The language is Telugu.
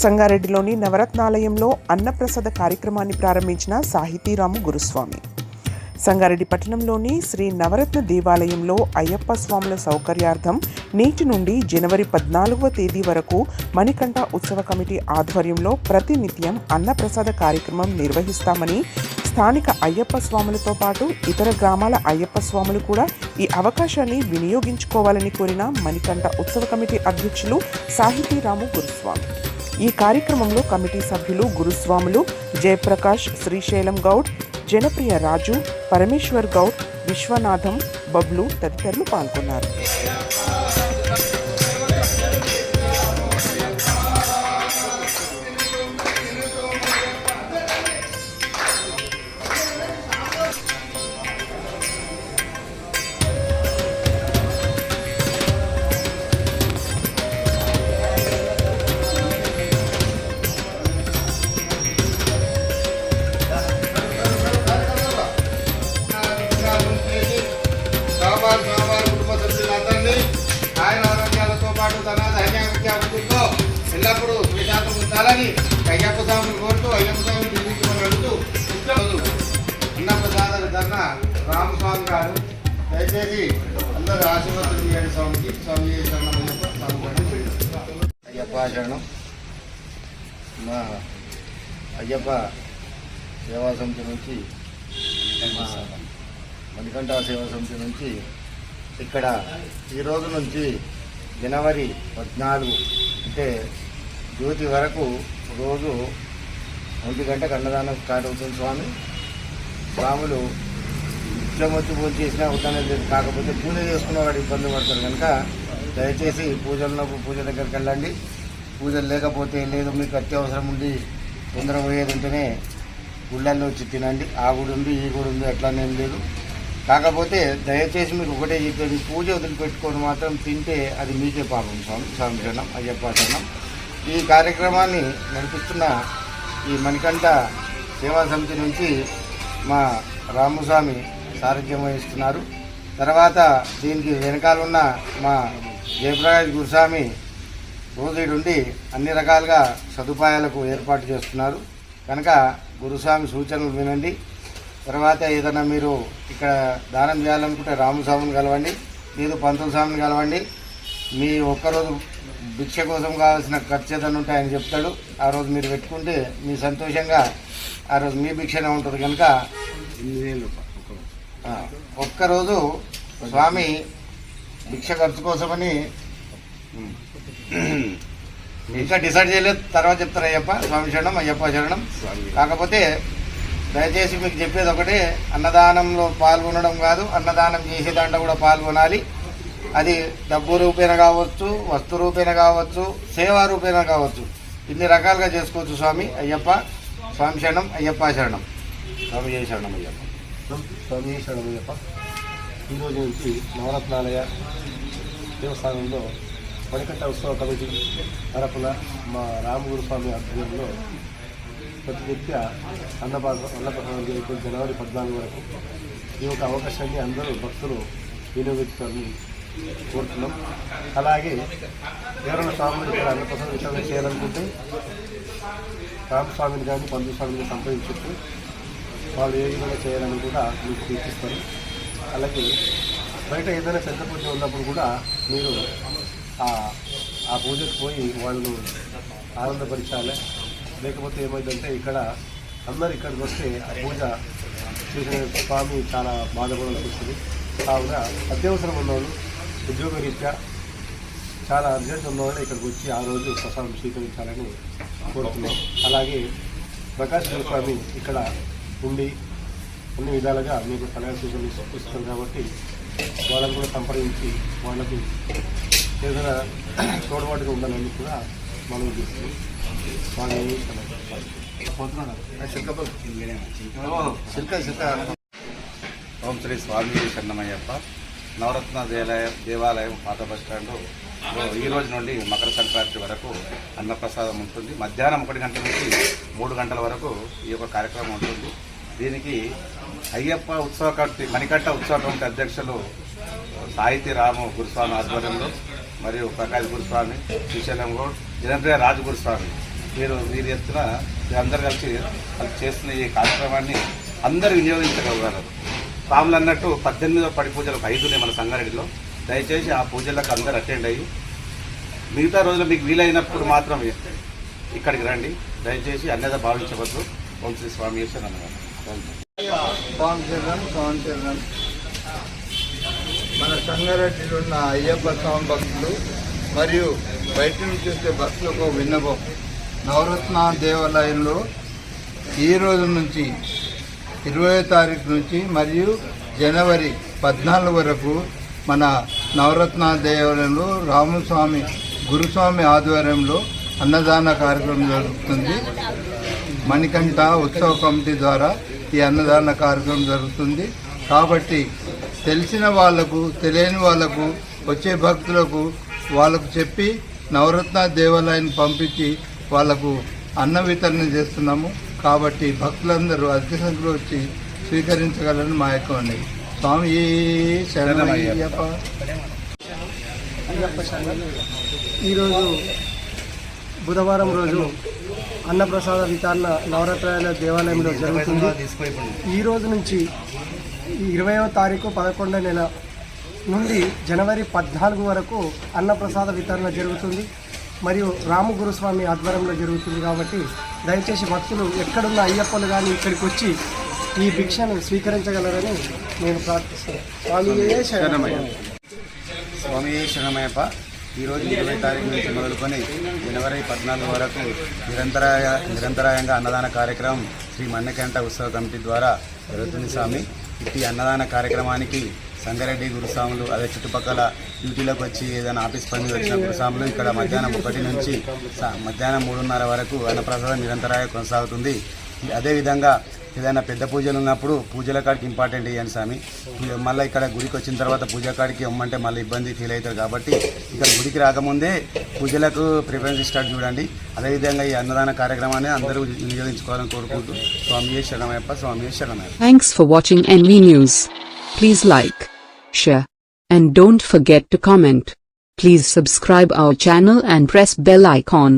సంగారెడ్డిలోని నవరత్నాలయంలో అన్నప్రసాద కార్యక్రమాన్ని ప్రారంభించిన సాహితీరాము గురుస్వామి. సంగారెడ్డి పట్టణంలోని శ్రీ నవరత్న దేవాలయంలో అయ్యప్ప స్వాముల సౌకర్యార్థం నేటి నుండి జనవరి 14వ తేదీ వరకు మణికంఠ ఉత్సవ కమిటీ ఆధ్వర్యంలో ప్రతినిత్యం అన్నప్రసాద కార్యక్రమం నిర్వహిస్తామని, స్థానిక అయ్యప్ప స్వాములతో పాటు ఇతర గ్రామాల అయ్యప్ప స్వాములు కూడా ఈ అవకాశాన్ని వినియోగించుకోవాలని కోరిన మణికంఠ ఉత్సవ కమిటీ అధ్యక్షులు సాహితీరాము గురుస్వామి. ఈ కార్యక్రమంలో కమిటీ సభ్యులు గురుస్వాములు జయప్రకాష్, శ్రీశైలం గౌడ్, జనప్రియ రాజు, పరమేశ్వర్ గౌడ్, విశ్వనాథం, బబ్లు తదితరులు పాల్గొన్నారు. ఆయన ఆరోగ్యాలతో పాటు తన ధైర్యాభివృద్ధితో ఎల్లప్పుడూ శ్రీశాంతం ఉంచాలని అయ్యప్ప స్వామిని కోరుతూ అయ్యప్ప స్వామిని నిర్మించుకొని అడుగుతూ అన్నప్రసాద ధర్న రామస్వామి గారు దయచేసి అందరూ ఆశీర్వాదం చేయండి. స్వామికి స్వామి అయ్యప్ప శరణం. మా అయ్యప్ప సేవా సమితి నుంచి, మా మణికంఠ సేవా సమితి నుంచి ఇక్కడ ఈ రోజు నుంచి జనవరి 14 అంటే జ్యోతి వరకు రోజు 1 గంటకు అన్నదానం స్టార్ట్ అవుతుంది. స్వాములు నిత్యం వచ్చి పూజ చేసినా ఉదాహరణ లేదు. కాకపోతే పూజ చేసుకున్నవాడు ఇబ్బంది పడతారు కనుక దయచేసి పూజలున్నప్పుడు పూజ దగ్గరికి వెళ్ళండి. పూజలు లేకపోతే లేదు, మీకు అత్యవసరం ఉండి తొందర పోయేది ఉంటేనే గుళ్ళల్లో వచ్చి తినండి. ఆ గుడి ఉంది, ఈ గుడి ఉంది, అట్లానేం లేదు. కాకపోతే దయచేసి మీకు ఒకటే చెప్పేది, పూజ వదిలిపెట్టుకొని మాత్రం తింటే అది మీకే పాపం. స్వామి శరణం, అయ్యప్ప శరణం. ఈ కార్యక్రమాన్ని నడిపిస్తున్న ఈ మణికంఠ సేవా సమితి నుంచి మా రామస్వామి సారథ్యం వహిస్తున్నారు. తర్వాత దీనికి వెనకాలన్న మా జయప్రకాష్ గురుస్వామి రోజుండి అన్ని రకాలుగా సదుపాయాలకు ఏర్పాటు చేస్తున్నారు కనుక గురుస్వామి సూచనలు వినండి. తర్వాత ఏదైనా మీరు ఇక్కడ దానం చేయాలనుకుంటే రామస్వామిని కలవండి, లేదు పంతుల స్వామిని కలవండి. మీ ఒక్కరోజు భిక్ష కోసం కావాల్సిన ఖర్చు ఏదైనా ఉంటే ఆయన చెప్తాడు. ఆ రోజు మీరు పెట్టుకుంటే మీ సంతోషంగా ఆ రోజు మీ భిక్షనే ఉంటుంది కనుక ఒక్కరోజు స్వామి భిక్ష ఖర్చు కోసమని ఇంకా డిసైడ్ చేయలేదు, తర్వాత చెప్తారు. అయ్యప్ప స్వామి శరణం, అయ్యప్ప శరణం. కాకపోతే దయచేసి మీకు చెప్పేది ఒకటే, అన్నదానంలో పాల్గొనడం కాదు, అన్నదానం చేసే దాంట్లో కూడా పాల్గొనాలి. అది డబ్బు రూపేణ కావచ్చు, వస్తు రూపేణ కావచ్చు, సేవా రూపేణ కావచ్చు, ఇన్ని రకాలుగా చేసుకోవచ్చు. స్వామి అయ్యప్ప, స్వామి శరణం, అయ్యప్ప శరణం. స్వామి జయ శరణం అయ్యప్ప. స్వామి శరణం అయ్యప్ప. ఈరోజు నుంచి నవరత్నాలయ దేవస్థానంలో మణికంఠ ఉత్సవ కమిటీ తరపున మా రామగురుస్వామి ఆధ్వర్యంలో ప్రతినిత్య అన్నప్రసాదం జరుగుతుంది. జనవరి 14 వరకు ఈ యొక్క అవకాశాన్ని అందరూ భక్తులు వినియోగించుకోవాలని కోరుతున్నాం. అలాగే ఎవరైనా స్వామిని ఇక్కడ అన్నప్రసాద విషయాన్ని చేయాలనుకుంటే రామస్వామిని కానీ పంతుల స్వామిని సంప్రదించుకుంటూ వాళ్ళు ఏ విధంగా చేయాలని కూడా మీకు సూచిస్తారు. అలాగే బయట ఏదైనా పెద్ద పూజ ఉన్నప్పుడు కూడా మీరు ఆ పూజకు పోయి వాళ్ళు ఆనందపరచాలి. లేకపోతే ఏమైందంటే ఇక్కడ అందరు ఇక్కడికి వస్తే ఆ పూజ చేసిన స్వామి చాలా బాధపడాల్సి వస్తుంది. కావున అత్యవసరం ఉన్నవాళ్ళు, ఉద్యోగరీత్యా చాలా అర్జెంట్ ఉన్నవాళ్ళు ఇక్కడికి వచ్చి ఆ రోజు ప్రసాదం స్వీకరించాలని కోరుతున్నాం. అలాగే ప్రకాష్ స్వామి ఇక్కడ ఉండి అన్ని విధాలుగా మీకు సలహా సూచనలు ఇస్తారు కాబట్టి వాళ్ళని కూడా సంప్రదించి వాళ్ళకి ఏదైనా తోడ్పాటుగా ఉండాలని కూడా మనం చేస్తున్నాం. ఓం శ్రీ స్వామి శరణమయ్యప్ప. నవరత్న దేవాలయం పాత బస్టాండ్లో ఈ రోజు నుండి మకర సంక్రాంతి వరకు అన్నప్రసాదం ఉంటుంది. మధ్యాహ్నం 1 గంటల నుంచి 3 గంటల వరకు ఈ యొక్క కార్యక్రమం ఉంటుంది. దీనికి అయ్యప్ప ఉత్సవ కమిటీ, మణికంఠ ఉత్సవ కమిటీ అధ్యక్షులు సాహితీరాము గురుస్వామి ఆధ్వర్యంలో మరియు ప్రకాష్ గురుస్వామి, శ్రీశైలం గౌడ్, జనప్రియ రాజు గురుస్వామి మీరు ఎత్తున అందరు కలిసి చేస్తున్న ఈ కార్యక్రమాన్ని అందరూ వినియోగించగలగారు. స్వాములు అన్నట్టు 18వ పడి పూజలు 5 ఉన్నాయి మన సంగారెడ్డిలో. దయచేసి ఆ పూజలకు అందరూ అటెండ్ అయ్యి మిగతా రోజులు మీకు వీలైనప్పుడు మాత్రమే ఇక్కడికి రండి. దయచేసి అన్యత భావించవద్దు. ఓం శ్రీ స్వామి మన సంగారెడ్డిలో ఉన్న అయ్యప్ప స్వామి భక్తులు మరియు బయట నుంచి వచ్చే భక్తులకు విన్నపం. నవరత్న దేవాలయంలో ఈ రోజు నుంచి 20వ తారీఖు నుంచి మరియు జనవరి 14 వరకు మన నవరత్న దేవాలయంలో రామస్వామి గురుస్వామి ఆధ్వర్యంలో అన్నదాన కార్యక్రమం జరుగుతుంది. మణికంఠ ఉత్సవ కమిటీ ద్వారా ఈ అన్నదాన కార్యక్రమం జరుగుతుంది. కాబట్టి తెలిసిన వాళ్లకు తెలియని వాళ్లకు వచ్చే భక్తులకు వాళ్ళకు చెప్పి నవరత్న దేవాలయాన్ని పంపించి వాళ్లకు అన్న వితరణ చేస్తున్నాము. కాబట్టి భక్తులందరూ అధిక సంఖ్యలో వచ్చి స్వీకరించగలని మా యొక్క ఉన్నాయి. స్వామి శరణమయ్యప్ప. ఈరోజు బుధవారం రోజు అన్నప్రసాద వితరణ నవరాత్రుల దేవాలయంలో జరుగుతుంది. ఈ రోజు నుంచి 20వ తారీఖు 11వ నెల నుండి జనవరి 14 వరకు అన్నప్రసాద వితరణ జరుగుతుంది. మరియు రామగురుస్వామి ఆధ్వర్యంలో జరుగుతుంది. కాబట్టి దయచేసి భక్తులు ఎక్కడున్న అయ్యప్పలు కానీ ఇక్కడికి వచ్చి ఈ భిక్షను స్వీకరించగలరని నేను ప్రార్థిస్తున్నాను. స్వామి శరణమయ్యప్ప. ఈరోజు 20వ తారీఖు నుంచి మొదలుకొని జనవరి 14 వరకు నిరంతరాయంగా అన్నదాన కార్యక్రమం శ్రీ మణికంఠ ఉత్సవ కమిటీ ద్వారా జరుగుతుంది. స్వామి ఈ అన్నదాన కార్యక్రమానికి సంగారెడ్డి గురుస్వాములు అదే చుట్టుపక్కల డ్యూటీలోకి వచ్చి ఏదైనా ఆఫీస్ పని వచ్చిన గురుస్వాములు ఇక్కడ మధ్యాహ్నం 1 నుంచి మధ్యాహ్నం 3:30 వరకు అన్నప్రసాదం నిరంతరాయంగా కొనసాగుతుంది. అదేవిధంగా ఏదైనా పెద్ద పూజలు ఉన్నప్పుడు పూజల కాడికి ఇంపార్టెంట్ ఇవ్వండి స్వామి. మళ్ళీ ఇక్కడ గుడికి వచ్చిన తర్వాత పూజ కాడికి ఇవ్వమంటే మళ్ళీ ఇబ్బంది ఫీల్ అవుతారు. కాబట్టి ఇక్కడ గుడికి రాకముందే పూజలకు ప్రిఫరెన్స్ స్టార్ట్ చూడండి. అదేవిధంగా ఈ అన్నదాన కార్యక్రమాన్ని అందరూ వినియోగించుకోవాలని కోరుకుంటూ స్వామి శరణమయ్యప్ప. స్వామి శరణమయ్యప్ప. Thanks for watching NV News. Please like, share, and don't forget to comment. Please subscribe our channel and press bell icon.